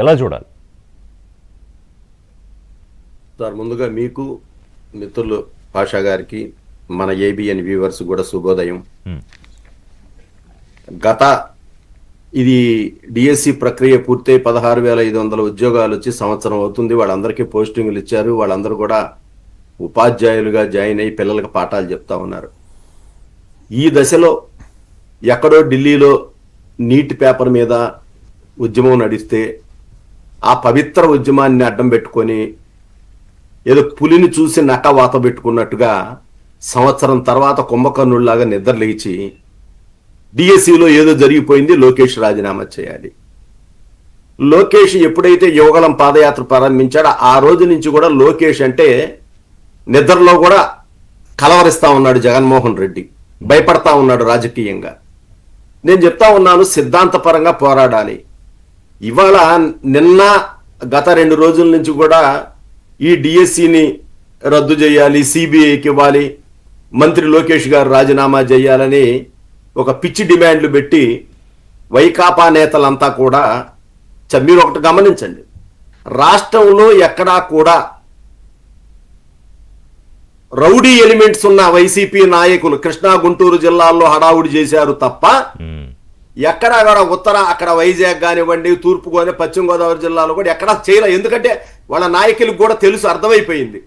ఎలా చూడాలి? సార్, ముందుగా మీకు, మిత్రులు పాషా గారికి, మన ఏబిఎన్ వ్యూవర్స్ కూడా శుభోదయం. గత ఇది డిఎస్సి ప్రక్రియ పూర్తయి 16,500 ఉద్యోగాలు వచ్చి సంవత్సరం అవుతుంది. వాళ్ళందరికీ పోస్టింగ్లు ఇచ్చారు. వాళ్ళందరూ కూడా ఉపాధ్యాయులుగా జాయిన్ అయ్యి పిల్లలకు పాఠాలు చెప్తా ఉన్నారు. ఈ దశలో ఎక్కడో ఢిల్లీలో నీట్ పేపర్ మీద ఉద్యమం నడిస్తే ఆ పవిత్ర ఉద్యమాన్ని అడ్డం పెట్టుకొని ఏదో పులిని చూసి నక్క వాత పెట్టుకున్నట్టుగా సంవత్సరం తర్వాత కుంభకర్ణుల్లాగా నిద్రలేచి డిఎస్సిలో ఏదో జరిగిపోయింది, లోకేష్ రాజీనామా చేయాలి. లోకేష్ ఎప్పుడైతే యువగలం పాదయాత్ర ప్రారంభించాడో ఆ రోజు నుంచి కూడా లోకేష్ అంటే నిద్రలో కూడా కలవరిస్తా ఉన్నాడు జగన్మోహన్ రెడ్డి, భయపడతా ఉన్నాడు రాజకీయంగా. నేను చెప్తా ఉన్నాను, సిద్ధాంతపరంగా పోరాడాలి. ఇవాళ నిన్న గత 2 రోజుల నుంచి కూడా ఈ డిఎస్సిని రద్దు చేయాలి, సిబిఐకి ఇవ్వాలి, మంత్రి లోకేష్ గారు రాజీనామా చేయాలని ఒక పిచ్చి డిమాండ్లు పెట్టి వైకాపా నేతలంతా కూడా మీరు ఒకటి గమనించండి, రాష్ట్రంలో ఎక్కడా కూడా రౌడీ ఎలిమెంట్స్ ఉన్న వైసీపీ నాయకులు కృష్ణా గుంటూరు జిల్లాల్లో హడావుడి చేశారు తప్ప ఎక్కడా కూడా అక్కడ వైజాగ్ కానివ్వండి, తూర్పు గోదావరి, పశ్చిమ గోదావరి జిల్లాలో కూడా ఎక్కడా చేయలేదు. ఎందుకంటే వాళ్ళ నాయకులకు కూడా తెలుసు, అర్థమైపోయింది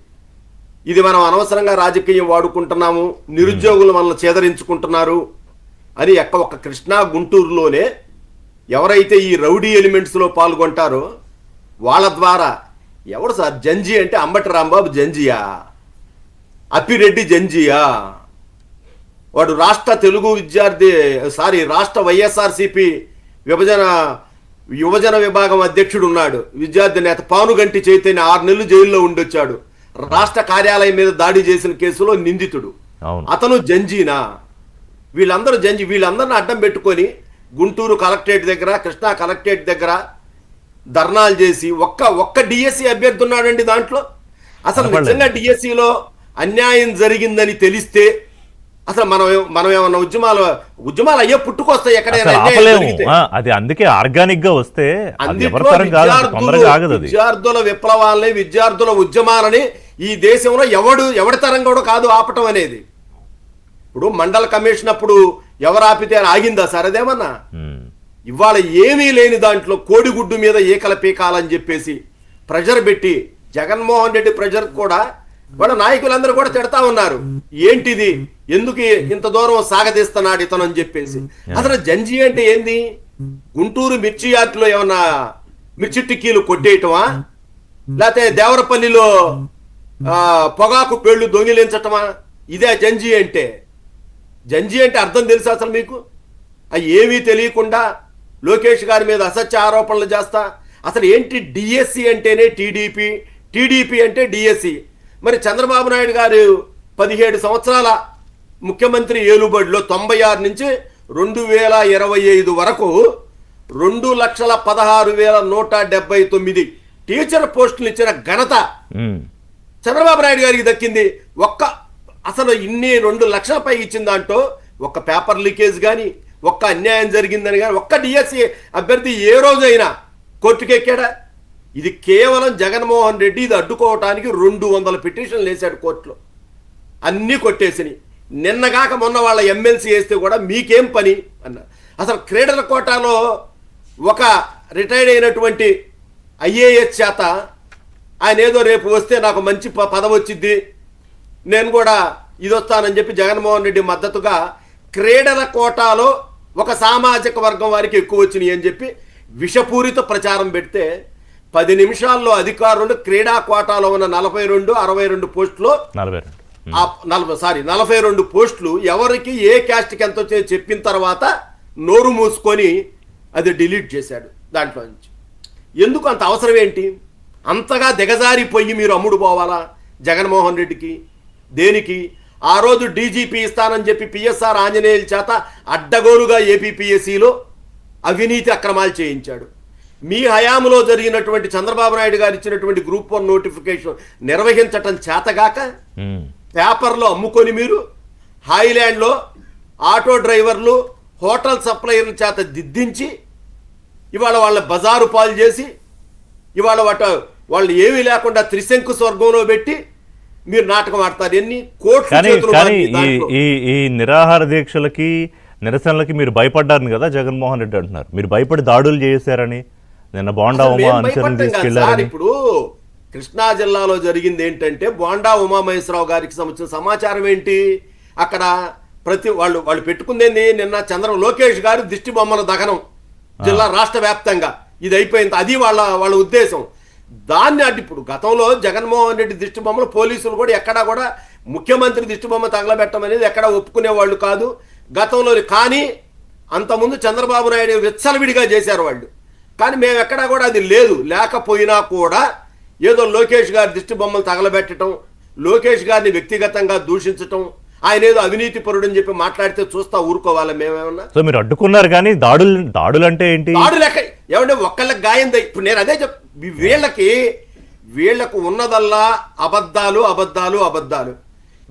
ఇది మనం అనవసరంగా రాజకీయం వాడుకుంటున్నాము, నిరుద్యోగులు మనల్ని చేదరించుకుంటున్నారు అని. ఒక్క కృష్ణా గుంటూరులోనే ఎవరైతే ఈ రౌడీ ఎలిమెంట్స్లో పాల్గొంటారో వాళ్ళ ద్వారా ఎవరు సార్ జంజీ అంటే అంబటి రాంబాబు జంజియా, అప్పిరెడ్డి జంజియా, వాడు రాష్ట్ర తెలుగు విద్యార్థి రాష్ట్ర వైఎస్ఆర్సిపి యువజన విభాగం అధ్యక్షుడు ఉన్నాడు, విద్యార్థి నేత పానుగంటి చైతన్య 6 నెలలు జైల్లో ఉండొచ్చాడు, రాష్ట్ర కార్యాలయం మీద దాడి చేసిన కేసులో నిందితుడు. అతను జంజీనా? వీళ్ళందరూ వీళ్ళందరిని అడ్డం పెట్టుకొని గుంటూరు కలెక్టరేట్ దగ్గర, కృష్ణా కలెక్టరేట్ దగ్గర ధర్నాలు చేసి ఒక్క డిఎస్సి అభ్యర్థి ఉన్నాడండి దాంట్లో. అసలు నిజంగా డిఎస్సిలో అన్యాయం జరిగిందని తెలిస్తే అసలు మనం ఏమన్నా ఉద్యమాలు అయ్యే పుట్టుకొస్తాయి ఎక్కడైనా. అది అందుకే ఆర్గానిక్ గా వస్తే విద్యార్థుల విప్లవాలని, విద్యార్థుల ఉద్యమాలని ఈ దేశంలో ఎవడి తరం కూడా కాదు ఆపటం అనేది. ఇప్పుడు మండల కమిషన్ అప్పుడు ఎవరు ఆపితే ఆగిందా సార్ అదేమన్నా? ఇవాళ ఏమీ లేని దాంట్లో కోడిగుడ్డు మీద ఏకల పీకాలని చెప్పేసి ప్రెషర్ పెట్టి జగన్మోహన్ రెడ్డి ప్రెషర్ కూడా వాళ్ళ నాయకులందరూ కూడా తిడతా ఉన్నారు, ఏంటిది, ఎందుకు ఇంత దూరం సాగదీస్తున్నాడు ఇతను అని చెప్పేసి. అసలు జంజీ అంటే ఏంది? గుంటూరు మిర్చి యార్డులో ఏమన్నా మిర్చి టిక్కీలు కొట్టేయటమా, లేకపోతే దేవరపల్లిలో పొగాకు పేళ్లు దొంగిలించటమా? ఇదే జంజీ అంటే. జంజీ అంటే అర్థం తెలుసా అసలు మీకు? అవి ఏమీ తెలియకుండా లోకేష్ గారి మీద అసత్య ఆరోపణలు చేస్తా. అసలు ఏంటి డిఎస్సి అంటేనే టీడీపీ, టీడీపీ అంటే డిఎస్సి. మరి చంద్రబాబు నాయుడు గారు 17 సంవత్సరాల ముఖ్యమంత్రి ఏలుబడిలో 96 నుంచి 2025 వరకు 2,16,179 టీచర్ పోస్టులు ఇచ్చిన ఘనత చంద్రబాబు నాయుడు గారికి దక్కింది. అసలు ఇన్ని 2 లక్షల పై ఇచ్చిన దాంట్లో ఒక్క పేపర్ లీకేజ్ కానీ, ఒక్క అన్యాయం జరిగిందని కానీ, ఒక్క డిఎస్సి అభ్యర్థి ఏ రోజైనా కోర్టుకెక్కాడా? ఇది కేవలం జగన్మోహన్ రెడ్డి ఇది అడ్డుకోవటానికి 200 పిటిషన్లు వేశాడు కోర్టులో, అన్నీ కొట్టేసినాయి. నిన్నగాక మొన్న వాళ్ళ ఎమ్మెల్సీ వేస్తే కూడా మీకేం పని అన్నారు. అసలు క్రీడల కోటాలో ఒక రిటైర్డ్ అయినటువంటి ఐఏఎస్ చేత ఆయన ఏదో రేపు వస్తే నాకు మంచి పదవి వచ్చింది, నేను కూడా ఇది వస్తానని చెప్పి జగన్మోహన్ రెడ్డి మద్దతుగా క్రీడల కోటాలో ఒక సామాజిక వర్గం వారికి ఎక్కువ వచ్చినాయి అని చెప్పి విషపూరిత ప్రచారం పెడితే 10 నిమిషాల్లో అధికారులు క్రీడా కోటాలో ఉన్న 62 పోస్టులో 42 పోస్టులు ఎవరికి ఏ క్యాస్ట్కి ఎంత వచ్చాయో చెప్పిన తర్వాత నోరు మూసుకొని అది డిలీట్ చేశాడు దాంట్లో నుంచి. ఎందుకు అంత అవసరం ఏంటి? అంతగా దిగజారిపోయి మీరు అమ్ముడు పోవాలా జగన్మోహన్ రెడ్డికి? దేనికి? ఆ రోజు డీజీపీ ఇస్తానని చెప్పి పిఎస్ఆర్ ఆంజనేయుల చేత అడ్డగోలుగా ఏపీపీఎస్సీలో అవినీతి అక్రమాలు చేయించాడు. మీ హయాంలో జరిగినటువంటి చంద్రబాబు నాయుడు గారు ఇచ్చినటువంటి గ్రూప్ 1 నోటిఫికేషన్ నిర్వహించటం చేతగాక పేపర్లో అమ్ముకొని మీరు హాయిలాండ్లో ఆటో డ్రైవర్లు, హోటల్ సప్లయర్ల చేత దిద్దించి ఇవాళ వాళ్ళ బజారు పాలు చేసి ఇవాళ వాళ్ళు ఏమీ లేకుండా త్రిశంకు స్వర్గంలో పెట్టి మీరు నాటకం ఆడతారు. ఎన్ని కోట్లు కానీ చేతులు కానీ మారి ఈ దాంట్లో. ఈ ఈ నిరాహార దీక్షలకి నిరసనలకి మీరు భయపడ్డారు కదా జగన్మోహన్ రెడ్డి అంటున్నారు. మీరు భయపడి దాడులు చేశారని, నిన్న బోండా అసలు ఉమా మేము అనుచరులు భయపడ్డం కాదు సార్. తీసుకెళ్లారని. ఇప్పుడు కృష్ణా జిల్లాలో జరిగింది ఏంటంటే బోండా ఉమామహేశ్వరరావు గారికి సంబంధించిన సమాచారం ఏంటి, అక్కడ వాళ్ళు పెట్టుకుందేంది, నిన్న లోకేష్ గారి దిష్టి బొమ్మల దహనం జిల్లా రాష్ట్ర వ్యాప్తంగా ఇది అయిపోయింది. అది వాళ్ళ ఉద్దేశం. దాన్ని అడ్డు ఇప్పుడు గతంలో జగన్మోహన్ రెడ్డి దిష్టి బొమ్మలు పోలీసులు కూడా ఎక్కడా కూడా ముఖ్యమంత్రి దిష్టి బొమ్మ తగలబెట్టడం అనేది ఎక్కడా ఒప్పుకునేవాళ్ళు కాదు గతంలో. కానీ అంతకుముందు చంద్రబాబు నాయుడు విచ్చలవిడిగా చేశారు వాళ్ళు. కానీ మేము ఎక్కడా కూడా అది లేదు. లేకపోయినా కూడా ఏదో లోకేష్ గారి దిష్టి బొమ్మలు తగలబెట్టడం, లోకేష్ గారిని వ్యక్తిగతంగా దూషించటం, ఆయన ఏదో అవినీతి పరుడు అని చెప్పి మాట్లాడితే చూస్తా ఊరుకోవాలి మేమేమన్నా? సో మీరు అడ్డుకున్నారు, కానీ దాడులు అంటే ఏంటి? దాడు లెక్క ఏమంటే ఒక్కళ్ళకి గాయంది. ఇప్పుడు నేను అదే వీళ్ళకు ఉన్నదల్లా అబద్ధాలు అబద్ధాలు అబద్ధాలు.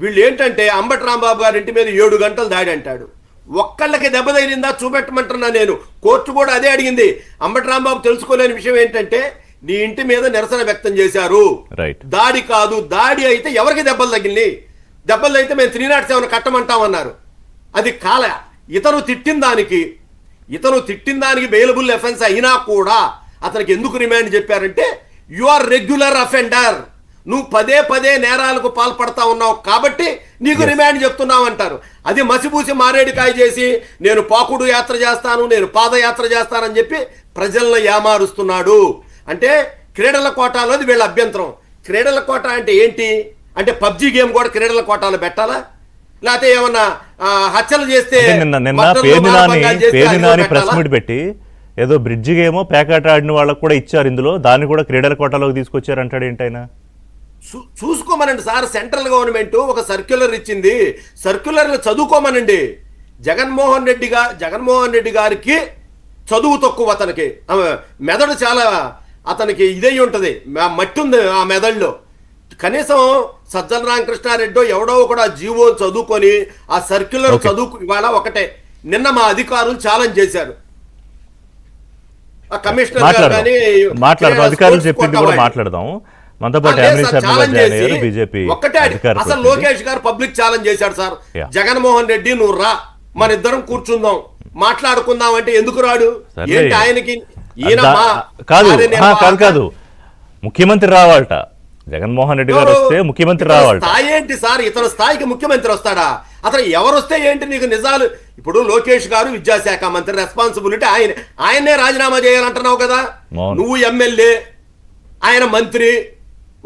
వీళ్ళు ఏంటంటే అంబటి రాంబాబు గారి ఇంటి మీద 7 గంటలు దాడి అంటాడు. ఒక్కళ్ళకి దెబ్బ తగిలిందా చూపెట్టమంటున్నా నేను. కోర్టు కూడా అదే అడిగింది. అంబటి రాంబాబు తెలుసుకోలేని విషయం ఏంటంటే నీ ఇంటి మీద నిరసన వ్యక్తం చేశారు, దాడి కాదు. దాడి అయితే ఎవరికి దెబ్బలు తగిలినాయి? దెబ్బలు అయితే మేము 307 కట్టమంటామన్నారు. అది కాల. ఇతను తిట్టిన దానికి బెయిలబుల్ ఎఫెన్స్ అయినా కూడా అతనికి ఎందుకు రిమాండ్ చెప్పారంటే యు ఆర్ రెగ్యులర్ అఫెండర్, నువ్వు పదే పదే నేరాలకు పాల్పడతా ఉన్నావు కాబట్టి నీకు రిమాండ్ చెప్తున్నావు అంటారు. అది మసిపూసి మారేడుకాయ చేసి నేను పాకుడు యాత్ర చేస్తాను, నేను పాదయాత్ర చేస్తానని చెప్పి ప్రజలను ఏమారుస్తున్నాడు. అంటే క్రీడల కోటాలోది వీళ్ళ అభ్యంతరం. క్రీడల కోట అంటే ఏంటి అంటే పబ్జి గేమ్ కూడా క్రీడల కోటాలో పెట్టాలా? లేకపోతే ఏమన్నా హత్యలు చేస్తే పేర్నినాని ప్రెస్ మీట్ పెట్టి ఏదో బ్రిడ్జి గేమో ప్యాకెట్ ఆడిన వాళ్ళకు కూడా ఇచ్చారు, ఇందులో దాన్ని కూడా క్రీడల కోటాలోకి తీసుకొచ్చారు అంటాడు ఏంటైనా? చూసుకోమనండి సార్. సెంట్రల్ గవర్నమెంట్ ఒక సర్క్యులర్ ఇచ్చింది, సర్క్యులర్లు చదువుకోమనండి. జగన్మోహన్ రెడ్డి గారికి చదువు తక్కువ. అతనికి మెదడు చాలా అతనికి ఇదై ఉంటుంది, మట్టి ఉంది ఆ మెదడులో. కనీసం సజ్జల రామకృష్ణారెడ్డి ఎవడో కూడా జీవో చదువుకొని ఆ సర్క్యులర్ చదువుకు. ఇవాళ ఒకటే, నిన్న మా అధికారులు ఛాలెంజ్ చేశారు. ఆ కమిషనర్ గారు కానీ అధికారులు చెప్పింది కూడా మాట్లాడదాం. మనతో పాటు అసలు లోకేష్ గారు పబ్లిక్ ఛాలెంజ్ చేశాడు సార్. జగన్మోహన్ రెడ్డి నువ్వు రా, మన ఇద్దరం కూర్చుందాం మాట్లాడుకుందాం అంటే ఎందుకు రాడు? ఏంటి ఆయనకి కాదు ముఖ్యమంత్రి రావాలట. జగన్మోహన్ రెడ్డి గారు వస్తే ముఖ్యమంత్రి రావాలి. స్థాయి ఏంటి సార్? ఇతర స్థాయికి ముఖ్యమంత్రి వస్తాడా? అతను ఎవరు వస్తే ఏంటి నీకు నిజాలు? ఇప్పుడు లోకేష్ గారు విద్యాశాఖ మంత్రి, రెస్పాన్సిబిలిటీ ఆయనే రాజీనామా చేయాలంటున్నావు కదా. నువ్వు ఎమ్మెల్యే, ఆయన మంత్రి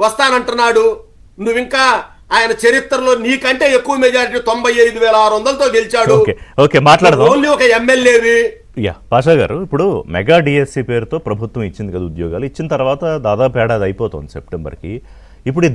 వస్తానంటున్నాడు. నువ్వు ఇంకా ఆయన చరిత్రలో నీకంటే ఎక్కువ మెజారిటీ 95,600తో గెలిచాడు. ఓన్లీ ఒక ఎమ్మెల్యేవి. పాషా గారు, ఇప్పుడు మెగా డిఎస్సి పేరుతో ప్రభుత్వం ఇచ్చింది కదా ఉద్యోగాలు. ఇచ్చిన తర్వాత దాదాపు ఏడాది అయిపోతుంది సెప్టెంబర్కి. ఇప్పుడు ఈ